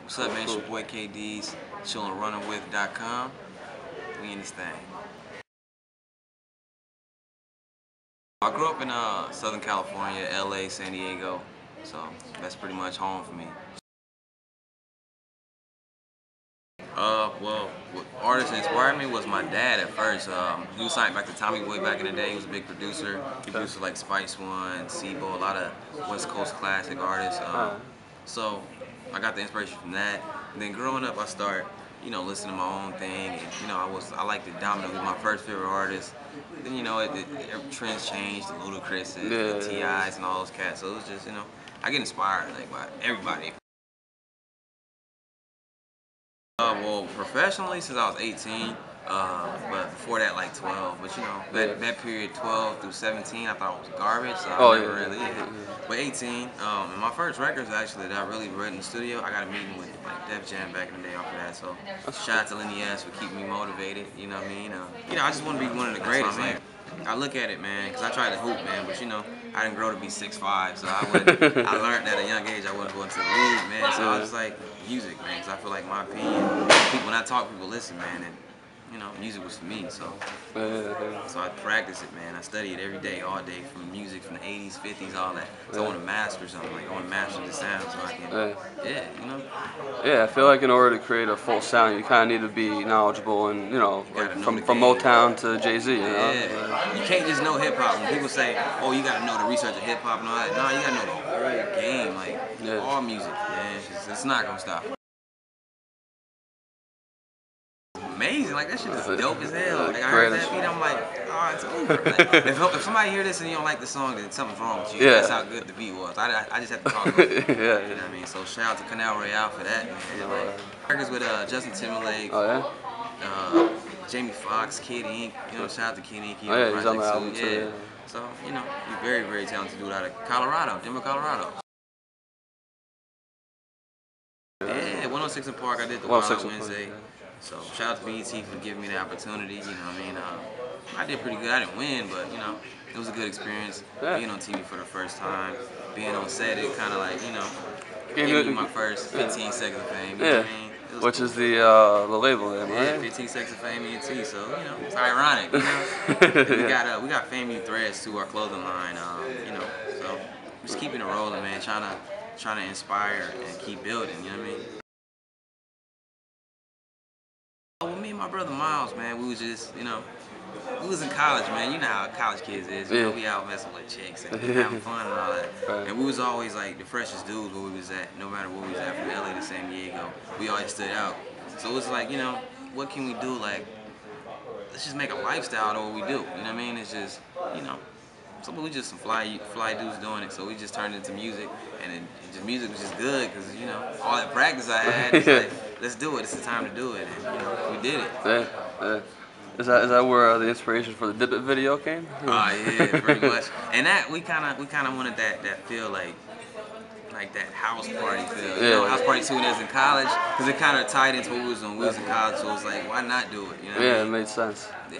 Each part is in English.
What's up, man? It's your boy K-Deez, chillin' RunInterviews.com. We in this thing. I grew up in Southern California, LA, San Diego, so that's pretty much home for me. Well, what artist inspired me was my dad at first. He was signed back to Tommy Boy back in the day. He was a big producer. He produced like Spice One, Sibo, a lot of West Coast classic artists. So I got the inspiration from that. And then growing up, I started, listening to my own thing. And, I liked it. Domino was my first favorite artist. Then, trends changed, the Ludacris and the T.I.s and all those cats. So it was just, I get inspired like by everybody. Well, professionally since I was 18, but before that like 12. But that period 12 through 17, I thought it was garbage. So I never really. But 18, and my first records actually that I really wrote in the studio. I got a meeting with like Def Jam back in the day off of that. So shout out to Lenny S for keeping me motivated. You know what I mean? I just want to be one of the greatest. Like, I look at it, man, because I tried to hoop, man, but I didn't grow to be 6'5", so I learned at a young age I wasn't going to the league, man. So I was just like, music, man, because I feel like my opinion, when I talk, people listen, man, and music was for me, so I practice it, man. I study it every day, all day, from music, from the 80s, 50s, all that. So I want to master something, like I want to master the sound, so I can, Yeah, I feel like in order to create a full sound, you kind of need to be knowledgeable and, like from Motown to Jay-Z, Yeah, you can't just know hip-hop. When people say, oh, you got to know the research of hip-hop and all that, no, you got to know the whole game, like all music, man. It's not going to stop. Amazing, like that shit is dope as hell. Like I heard that beat, I'm like, oh, it's over. Like, if somebody hear this and you don't like the song, then something's wrong with you. That's how good the beat was. I just have to talk about it. You know what I mean? So shout out to Canal Royale for that, man. Records with Justin Timberlake. Jamie Foxx, Kid Ink. Shout out to Kid Ink. He's on the album too. So you're very, very talented dude out of Colorado, Denver, Colorado. Yeah, 106 in Park. I did the Wild Wednesday. So shout out to BET for giving me the opportunity. You know what I mean? I did pretty good. I didn't win, but it was a good experience. Being on TV for the first time, being on set, it kind of like gave me my first 15 seconds of fame. You know what I mean? Which is the label name, right? Yeah, 15 seconds of fame ENT. So it's ironic. And we got Fame You Threads to our clothing line. So just keeping it rolling, man. Trying to inspire and keep building. You know what I mean? Well, me and my brother Miles, man, we was just, we was in college, man. You know how college kids is. We out messing with chicks and having fun and all that. And we was always like the freshest dudes where we was at, no matter where we was at, from LA to San Diego. We always stood out. So it was like, what can we do? Like, let's just make a lifestyle out of what we do. You know what I mean? It's just, so we just some fly dudes doing it. So we just turned it into music, and the music was just good because all that practice I had. It's like, let's do it. It's the time to do it, and we did it. Is that where the inspiration for the Dip It video came? Yeah, pretty much. And that we kind of wanted that feel like that house party feel. House party too when I was in college, because it kind of tied into what we was doing. We was in college, so it was like, why not do it? You know what I mean? It made sense. Yeah.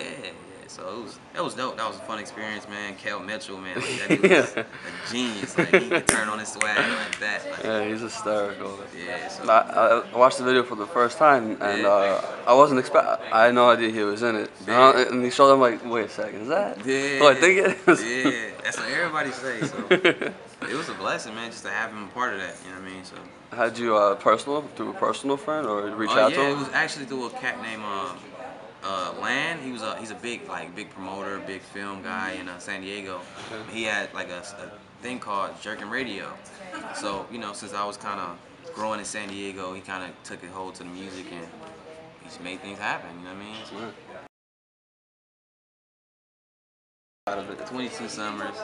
So it was dope. That was a fun experience, man. Kel Mitchell, man, like that dude was a genius. Like he could turn on his swag like that. Like, he's hysterical. Yeah. So I watched the video for the first time, and I wasn't I had no idea he was in it. And he showed up, like, wait a second, is that? Yeah. I think it is. Yeah. That's what everybody say. So it was a blessing, man, just to have him a part of that. You know what I mean? So. Had you through a personal friend or reach out to him? Yeah, it was actually through a cat named Land. He's a big promoter, big film guy in San Diego. He had like a thing called Jerkin Radio. So since I was kind of growing in San Diego, he kind of took a hold to the music and he just made things happen. You know what I mean? 22 Summers,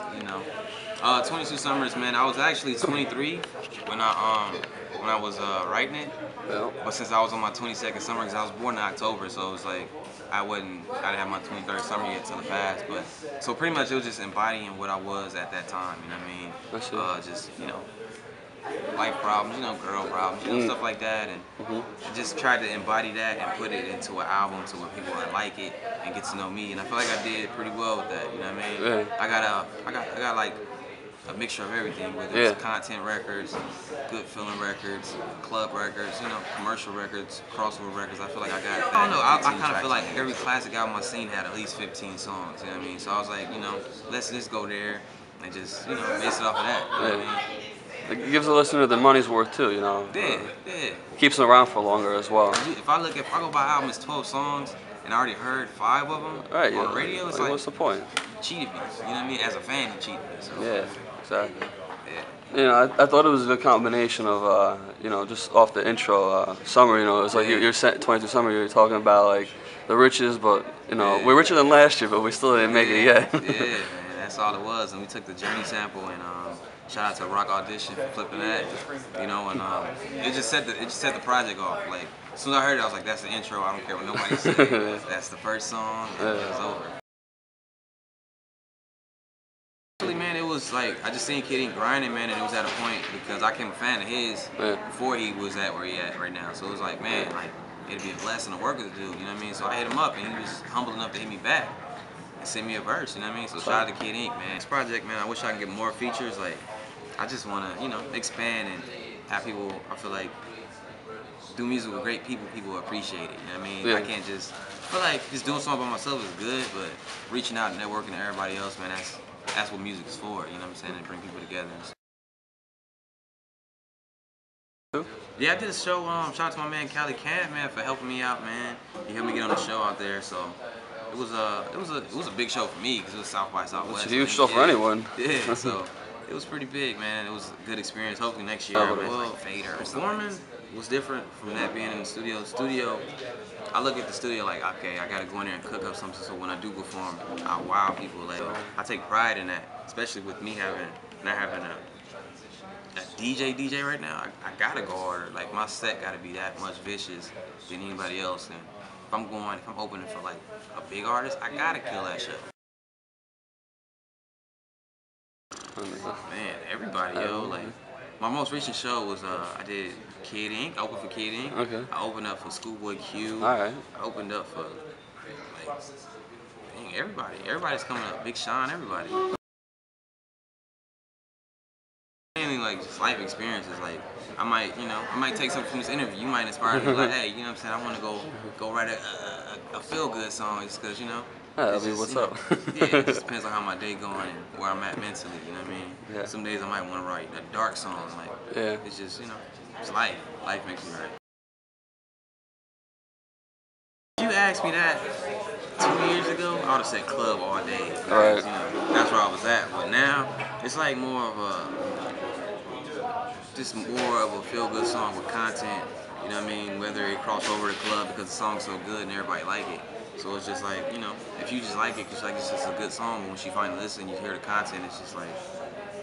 22 Summers, man. I was actually 23 when I was writing it. But since I was on my 22nd summer, because I was born in October, so it was like I didn't have my 23rd summer yet till it passed. But so pretty much it was just embodying what I was at that time. You know what I mean? Just life problems, girl problems, stuff like that, and I just tried to embody that and put it into an album to where people would like it and get to know me. And I feel like I did pretty well with that. You know what I mean? I got like a mixture of everything, whether it's content records, good feeling records, club records, you know, commercial records, crossover records. I feel like I got that. I don't know, I kind of feel like every classic album I've seen had at least 15 songs, you know what I mean? So I was like, you know, let's just go there and just, you know, base it off of that, you know what I mean? It gives the listener the money's worth too, you know. Yeah. Keeps them around for longer as well. If I go by album, it's 12 songs, and I already heard 5 of them on the radio. It's like, what's the point? You cheated me. You know what I mean? As a fan, you cheated me. So. Yeah, exactly. Yeah. You know, I thought it was a good combination of, you know, just off the intro, Summer. You know, it was like you're 22 Summer. You're talking about like the riches, but you know, we're richer than last year, but we still didn't make it yet. Yeah, man, that's all it was. And we took the Journey sample and. Shout out to Rock Audition for flipping that, you know, and it just set the project off. Like as soon as I heard it, I was like, that's the intro. I don't care what nobody says. That's the first song, and it was over. Actually, man, it was like I just seen K-Deez grinding, man, and it was at a point because I became a fan of his before he was at where he at right now. So it was like, man, like it'd be a blessing to work with the dude, you know what I mean? So I hit him up, and he was humble enough to hit me back. Send me a verse, you know what I mean? So shout out to K-Deez, man. This project, man, I wish I could get more features. Like, I just want to, you know, expand and have people, I feel like, do music with great people, people appreciate it, you know what I mean? I can't just, I feel like just doing something by myself is good, but reaching out and networking to everybody else, man, that's what music is for, you know what I'm saying? And bring people together. Yeah, I did a show, shout out to my man Cali Camp, man, for helping me out, man. He helped me get on the show out there, so. It was a big show for me because it was South by Southwest. It's a huge show for anyone. Yeah, so it was pretty big, man. It was a good experience. Hopefully next year, performing was different from that being in the studio. I look at the studio like, okay, I gotta go in there and cook up something so when I do perform, I wow people. Like, I take pride in that, especially with me not having a DJ right now. I gotta go harder. Like my set gotta be that much vicious than anybody else. And if I'm opening for like a big artist, I gotta kill that show. Man, everybody, yo. Like my most recent show was I did K-Deez. I opened for K-Deez. Okay. I opened up for Schoolboy Q. Alright. I opened up for like dang, everybody. Everybody's coming up. Big Sean, everybody. Mainly like just life experiences. Like I might take something from this interview. You might inspire me. Like, hey, you know what I'm saying? I want to go write a feel good song just because you know. Yeah, I mean, what's up? Yeah, it just depends on how my day going and where I'm at mentally. You know what I mean? Yeah. Some days I might want to write a dark song. Like it's just it's life. Life makes me right. If you asked me that 2 years ago, I would have said club all day. Right. You know, that's where I was at. But now it's like more of a feel-good song with content, you know what I mean? Whether it cross over the club because the song's so good and everybody like it. So it's just like, you know, if you just like it because like it's just a good song, but once you finally listen, you hear the content, it's just like,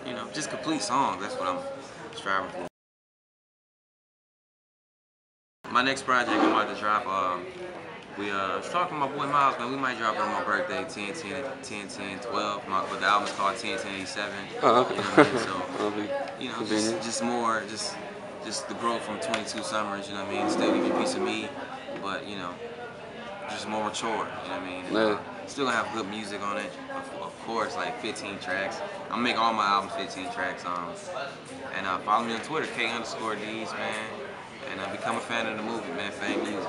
you know, just complete songs. That's what I'm striving for. My next project I'm about to drop, we was talking to my boy Miles, man. We might drop it on my birthday, 10/10/12. But the album's called 10/10/87. Oh, okay. You know what I mean? So, you know, just more, just the growth from 22 Summers. You know what I mean? Still give you a piece of me, but you know, just more mature. You know what I mean? And, still gonna have good music on it. Of course, like 15 tracks. I'm gonna make all my albums 15 tracks. And follow me on Twitter, K_Deez, man. And become a fan of the movie, man. Fame music.